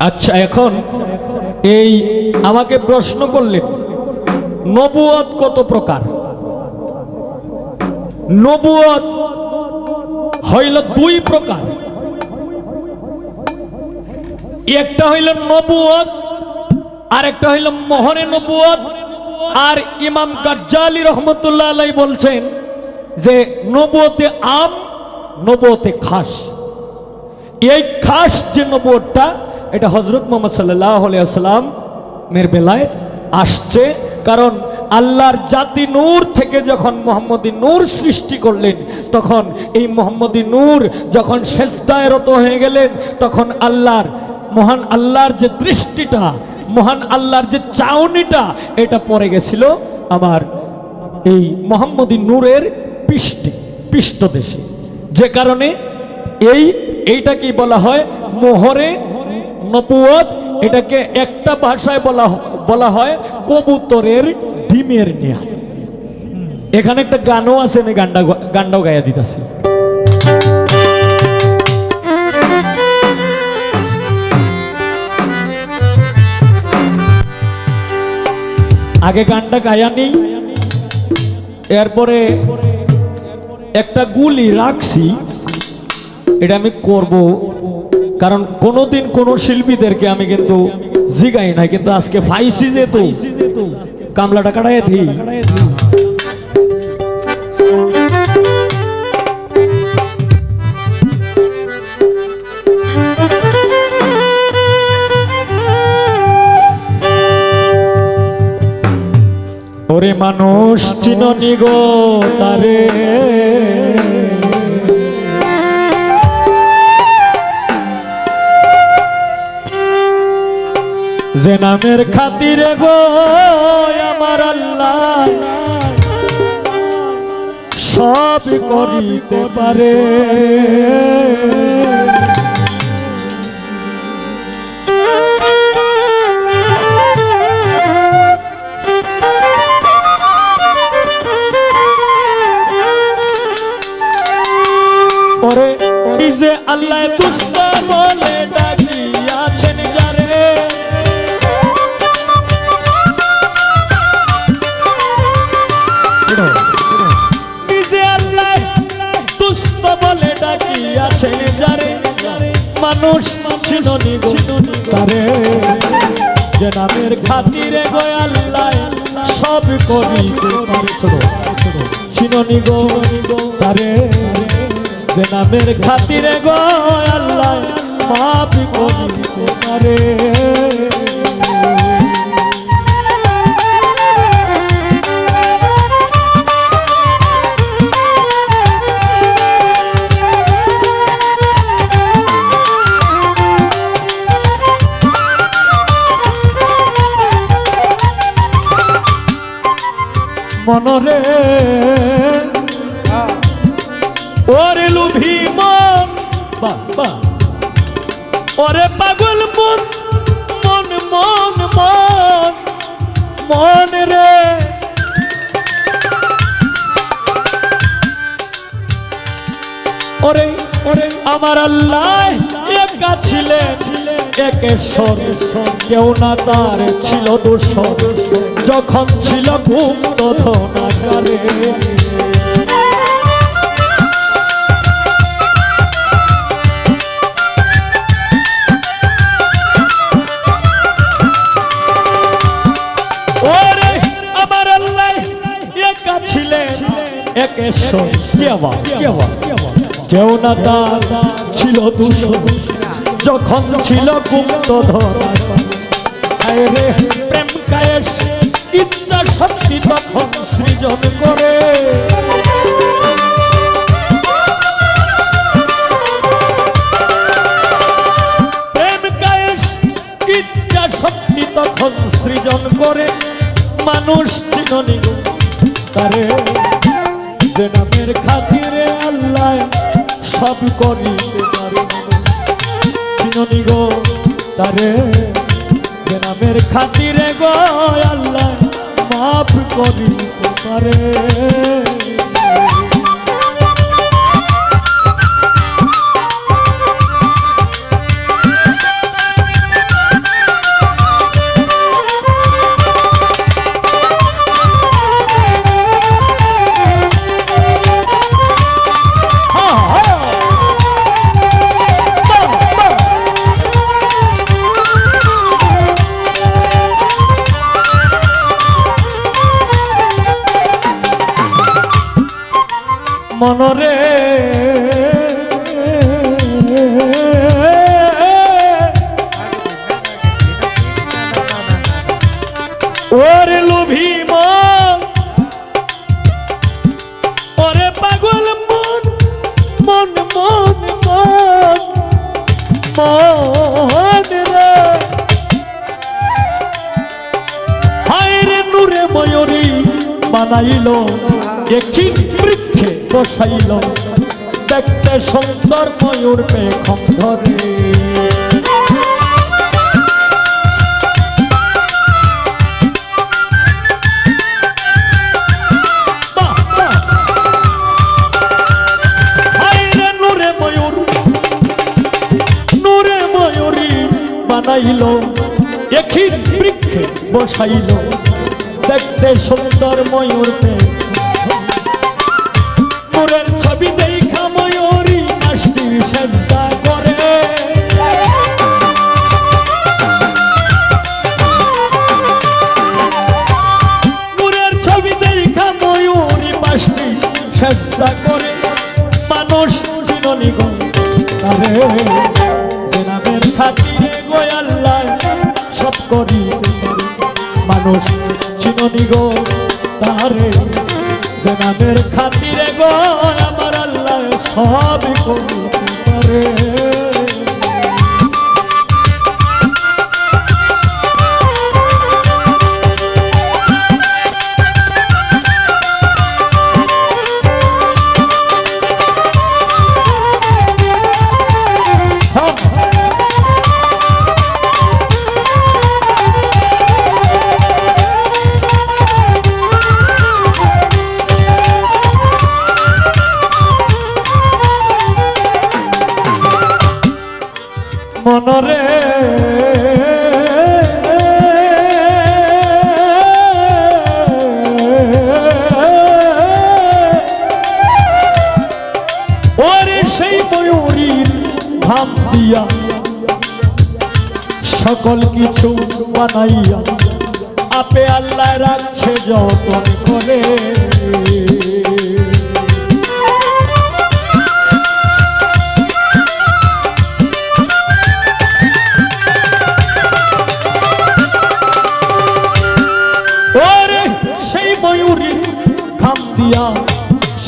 আচ্ছা, এখন এই আমাকে প্রশ্ন করলেন নবুয়ত কত প্রকার? নবুয়ত হইল দুই প্রকার। একটা হইল নবুয়ত আর একটা হইল মোহরে নবুয়ত। আর ইমাম গাজ্জালি রহমতুল্লাহ আলাইহি বলছেন যে নবুয়তে আম, নবুয়তে খাস। এই খাস যে নবুয়তটা, এটা হযরত মুহাম্মদ সাল্লাল্লাহু আলাইহি ওয়াসাল্লাম এর বেলায় আসছে। কারণ আল্লাহর জাতি নূর থেকে যখন মুহাম্মদী নূর সৃষ্টি করলেন, তখন এই মুহাম্মদী নূর যখন সেজদায় রত হয়ে গেলেন, তখন আল্লাহর মহান আল্লাহর যে দৃষ্টিটা, মহান আল্লাহর যে চাউনিটা, এটা পড়ে গেছিল আমার এই মুহাম্মদী নূরের পৃষ্ঠদেশে। যে কারণে এইটাকে বলা হয় মোহরে নবুয়ত। এটাকে একটা ভাষায় বলা হয় কবুতরের ডিমের নেয়া। এখানে একটা গানও আছে, আমি গানটাও গাইয়া দিতেছি। আগে গানটা গায়া নেই, এরপরে একটা গুলি রাখছি, এটা আমি করব। কারণ কোনোদিন কোনো শিল্পীদেরকে আমি কিন্তু জিগাই নাই, কিন্তু আজকে ফাইসি যেত কামলাটা কাটাই দিই। ওরে মানুষ চিননি গো তারে, যে নামের খাতিরে গো আমার আল্লাহ সব করিতে পারে। ওরে এই যে আল্লাহ দুষ্ট বলে ডাকিয়াছেন যারে, নিজে আল্লাহ দুষ্ট বলে ডাকিয়াছেন যারে, মানুষ চিননি গো তারে, যে নামের খাতিরে গো আল্লাহ সব করিতে পারে। চিননি গো তারে, যে নামের খাতিরে গো আল্লাহ মাফ করিতে পারে। মনরে ওরে লুভি মন, ওরে পাগল মন, মন মন মন মন রে, ওরে ওরে আমার আল্লাহ একা ছিলেন একেশ্বর, কেউ না তার ছিল দোষর, যখন ছিল গুপ্ত ধনাগারে। ওরে আমার আল্লাহ একা ছিলেন একেশ্বর, কেউ না তার ছিল দোষর, যখন ছিল গুপ্ত ধনাগারে। প্রেম কায়েস ইচ্ছা শক্তি তখন সৃজন করে, প্রেম কায়েস ইচ্ছা শক্তি তখন সৃজন করে, মানুষ চিননি গো তারে, যে নামের খাতিরে আল্লাহ সব করিতে পারে। চিননি গো তারে, যে নামের খাতিরে গো আল্লাহ মাফ করিতে পারে। বানাইল একটি বৃক্ষে বসাইল দেখতে সুন্দর ময়ূর পেখম ধরে বানাইল একই বৃক্ষে বসাইল দেখতে সুন্দর ময়ূর নূরের ছবি দেখা ময়ূরী নাচটি সেজদা করে নূরের ছবি দেখা ময়ূরী নাচটি সেজদা করে মানুষ চিননি গো তারে জেনাবের খাতিরে গো আল্লাহ সব করিতে পারে মানুষ চিননি গো তারে জেনাবের খাতিরে গো আমার আল্লাহ সব করিতে পারে মনরে ওরে সেই ময়ূরীর ধাম দিয়া সকল কিছু বানাইয়া আপে আল্লাহ রাখছে যতন করে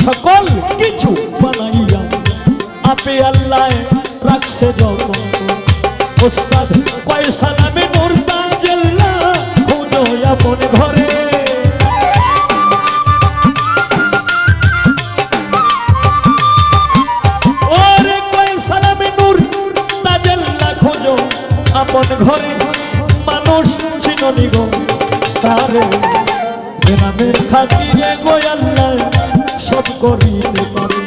সকল কিছু বানাইয়া আপে আল্লাহ রাখছে যত ওস্তাদ কয় সালামে নূর তাজেল্লা খুঁজো আপন ঘরে ওরে কয় সালামে নূর তাজেল্লা খুঁজো আপন ঘরে মানুষ চিননি গো তারে জেনাবের খাতিরে গো আল্লাহ সব করিতে পারে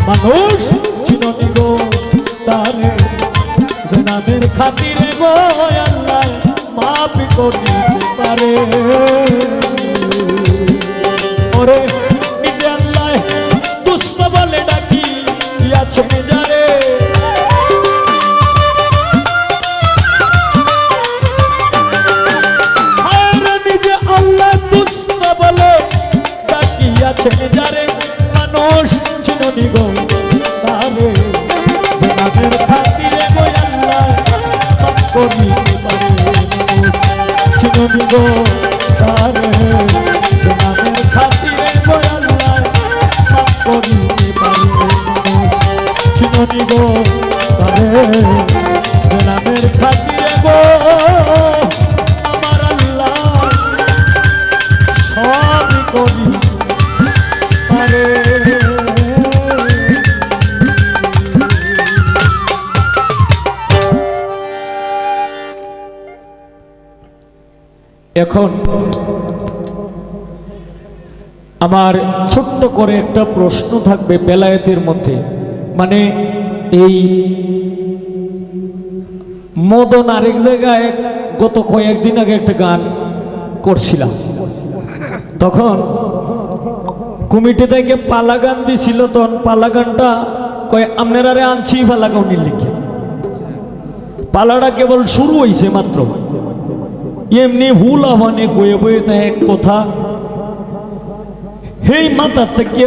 মানুষ চিননি গো তারে জেনাবের খাতিরে গো আল্লাহ মাফ করিতে পারে ওরে নিজে আল্লাহ দুষ্ট বলে ডাকি আছেন যারে নিজে আল্লাহ দুষ্ট বলে ডাকি আছেন যারে মানুষ চিননি গো তারে জেনাবের খাতিরে গো আল্লাহ সব করিতে পারে চিননি গো তারে জেনাবের খাতিরে গো আল্লাহ সব করিতে পারে চিননি গো তারে জেনাবের খাতিরে গো আমার আল্লাহ সব করিতে এখন আমার ছোট্ট করে একটা প্রশ্ন থাকবে বেলায়েতের মধ্যে মানে এই মদন আরেক জায়গায় গত কয়েকদিন আগে একটা গান করছিলাম তখন কমিটি থেকে পালা গান দিছিল তখন পালা গানটা কয় আপনারা আনছি পালা গাউনি লিখে পালাটা কেবল শুরু হয়েছে মাত্র এমনি ভুল আহ্বানে কয়ে বয়ে তা এক কথা হেই মাতার থেকে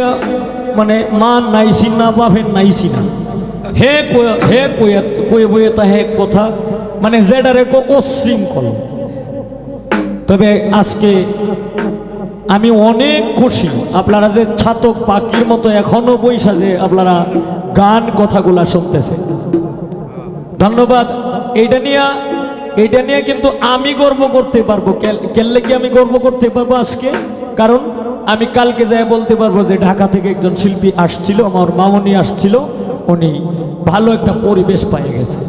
মানে মা নাইছি না বাপের নাইছি না হে কয়ে বয়ে তা এক কথা মানে যেটারে অশৃঙ্খল তবে আজকে আমি অনেক খুশি আপনারা যে ছাতক পাখির মতো এখনো বৈশা যে আপনারা গান কথাগুলা শুনতেছে ধন্যবাদ এইটা নিয়ে কিন্তু আমি গর্ব করতে পারবো কেলে কি আমি গর্ব করতে পারবো আজকে কারণ আমি কালকে যাই বলতে পারবো যে ঢাকা থেকে একজন শিল্পী আসছিল, আমার মামনি আসছিল, উনি ভালো একটা পরিবেশ পেয়ে গেছে।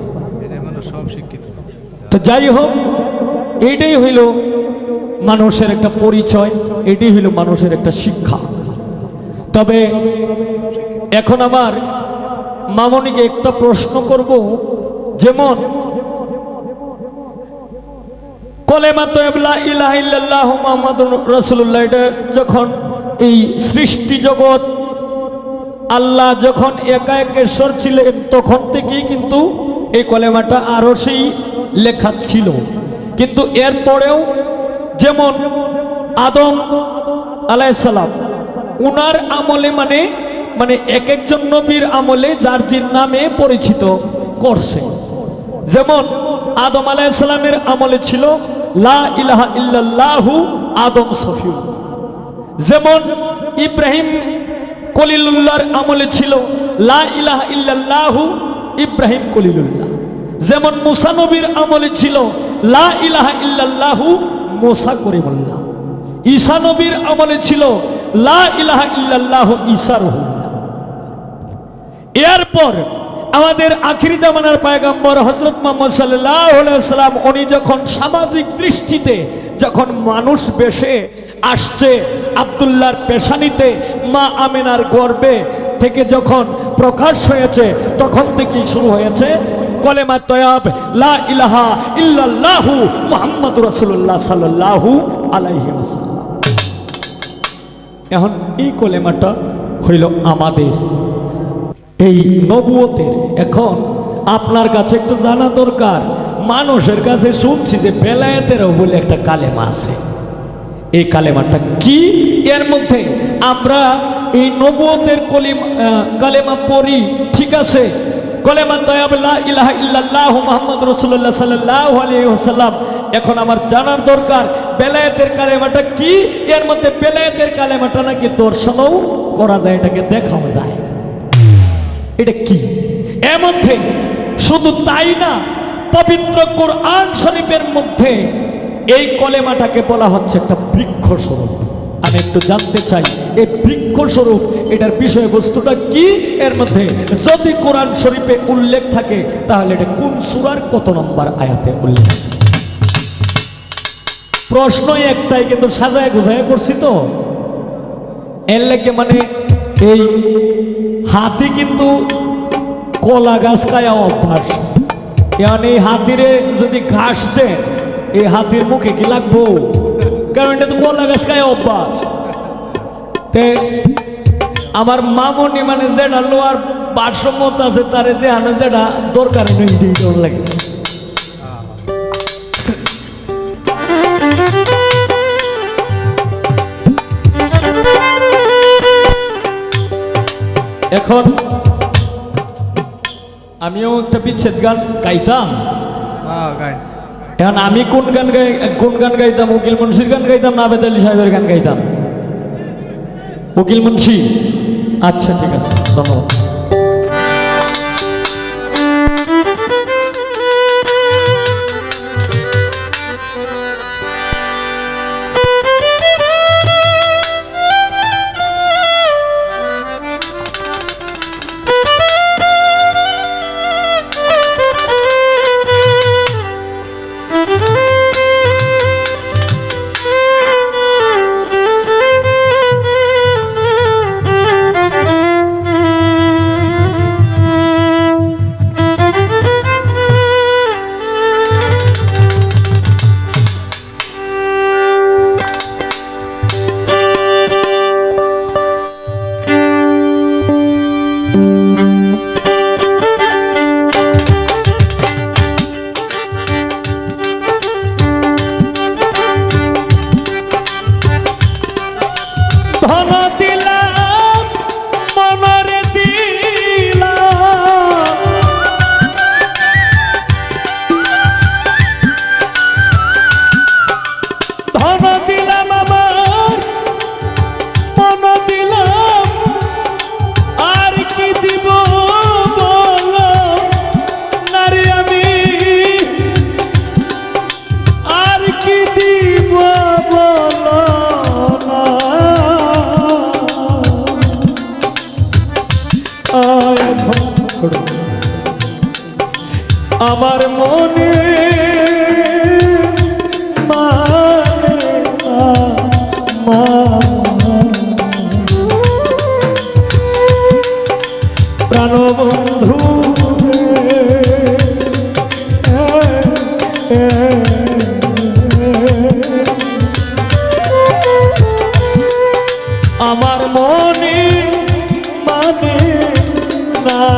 তো যাই হোক, এইটাই হইল মানুষের একটা পরিচয়, এটাই হইল মানুষের একটা শিক্ষা। তবে এখন আমার মামনিকে একটা প্রশ্ন করব, যেমন কলেমা তয়্যিবা লা ইলাহা ইল্লাল্লাহু মুহাম্মাদুর রাসূলুল্লাহ, এটা যখন এই সৃষ্টি জগৎ আল্লাহ যখন একা একেশ্বর ছিলেন তখন থেকেই কিন্তু এই কলেমাটা আরো সেই লেখা ছিল। কিন্তু এরপরেও যেমন আদম আলাইহিস সালাম উনার আমলে মানে এক একজন নবীর আমলে যার যার নামে পরিচিত করছে। যেমন আদম আলাইহিস সালামের আমলে ছিল লা ইলাহা ইল্লাল্লাহু আদম সফিউল্লাহ। যেমন ইব্রাহিম কলিলুল্লাহর আমলে ছিল লা ইলাহা ইল্লাল্লাহু ইব্রাহিম কলিলুল্লাহ। যেমন মুসা নবীর আমলে ছিল লা ইলাহা ইল্লাল্লাহু মুসা করিমুল্লাহ। ঈসা নবীর আমলে ছিল লা ইলাহা ইল্লাল্লাহু ঈসা রুহুল্লাহ। এরপর আমাদের আখির জামানার পয়গম্বর হযরত মুহাম্মদ সাল্লাল্লাহু আলাইহি ওয়াসাল্লাম উনি যখন সামাজিক দৃষ্টিতে যখন মানুষ বেশে আসছে, আব্দুল্লাহর পেশানিতে মা আমিনার গর্ভে থেকে যখন প্রকাশ হয়েছে তখন থেকেই শুরু হয়েছে কলেমা তয়্যিবা লা ইলাহা ইল্লাল্লাহু মুহাম্মাদুর রাসূলুল্লাহ সাল্লাল্লাহু আলাইহি ওয়াসাল্লাম। এখন এই কলেমাটা হইল আমাদের এই নবুয়তের। এখন আপনার কাছে একটু জানা দরকার, মানুষের কাছে শুনছি যে বেলায়েতেরও বলে একটা কালেমা আছে। এই কালেমাটা কি? এর মধ্যে আমরা এই নবুয়তের কালেমা পড়ি, ঠিক আছে, কলেমা তয়্যিবা লা ইলাহা ইল্লাল্লাহু মুহাম্মাদুর রাসূলুল্লাহ সাল্লাল্লাহু আলাইহি ওয়াসাল্লাম। এখন আমার জানার দরকার বেলায়েতের কালেমাটা কি। এর মধ্যে বেলায়েতের কালেমাটা নাকি দর্শনও করা যায়, এটাকে দেখাও যায়। এটা কি? এর মধ্যে শুধু তাই না, পবিত্র কোরআন শরীফের মধ্যে এই কলেমাটাকে বলা হচ্ছে একটা বৃক্ষ স্বরূপ। আমি একটু জানতে চাই এই বৃক্ষ স্বরূপ এটার বিষয়বস্তুটা কি। এর মধ্যে যদি কোরআন শরীফে উল্লেখ থাকে তাহলে এটা কোন সূরার কত নম্বর আয়াতে উল্লেখ আছে? প্রশ্ন একটাই, কিন্তু সাজায় গোছায় করছি তো। এর লেগে মানে এই হাতি কিন্তু কলা গাছ খায়া অভ্যাস। এখন এই হাতিরে যদি ঘাস দেন এই হাতির মুখে কি লাগবো? কারণ এটা তো কলা গাছ খায়া অভ্যাস। তে আমার মামনি মানে যেটা লোয়ার ভারসাম্যত আছে তারে যে আনে যেটা দরকার নেই লাগে। এখন আমিও একটা বিচ্ছেদ গান গাইতাম। এখন আমি কোন গান গাইতাম? উকিল মুন্সির গান গাইতাম না আবেদ আলী সাহেবের গান গাইতাম? উকিল মুন্সি। আচ্ছা ঠিক আছে, ধন্যবাদ। আমার মনে মানে না, প্রাণবন্ধু আমার মনে মানে না।